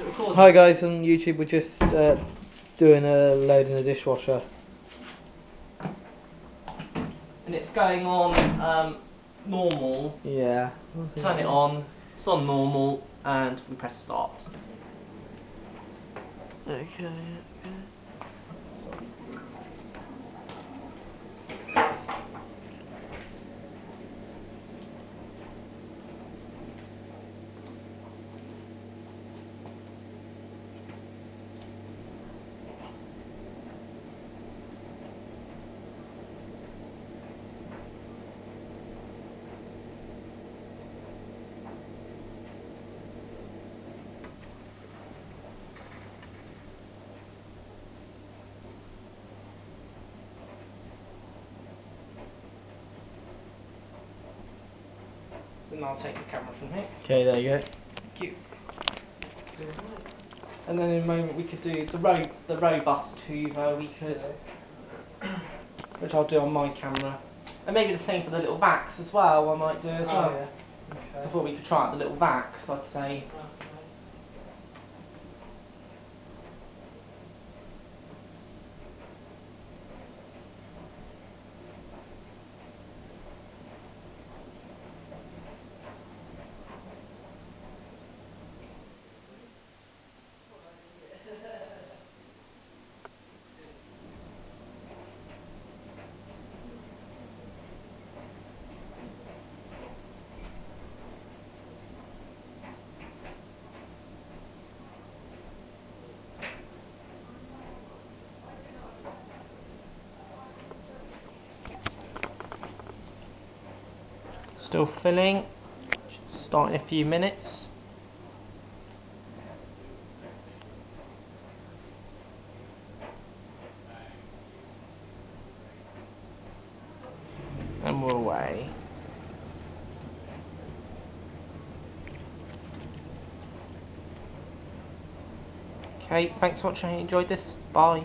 it recording? Hi guys, on YouTube we're just doing a load in the dishwasher. And it's going on normal. Yeah. Turn it on, it's on normal, and we press start. Okay. So now I'll take the camera from here. Okay, there you go. Thank you. And then in a moment we could do the robust Hoover, which I'll do on my camera. And maybe the same for the little vacs as well, I might do as well. Yeah. Okay. So I thought we could try out the little vacs, I'd say. Still filling, should start in a few minutes. And we're away. Okay, thanks for watching, enjoyed this, bye.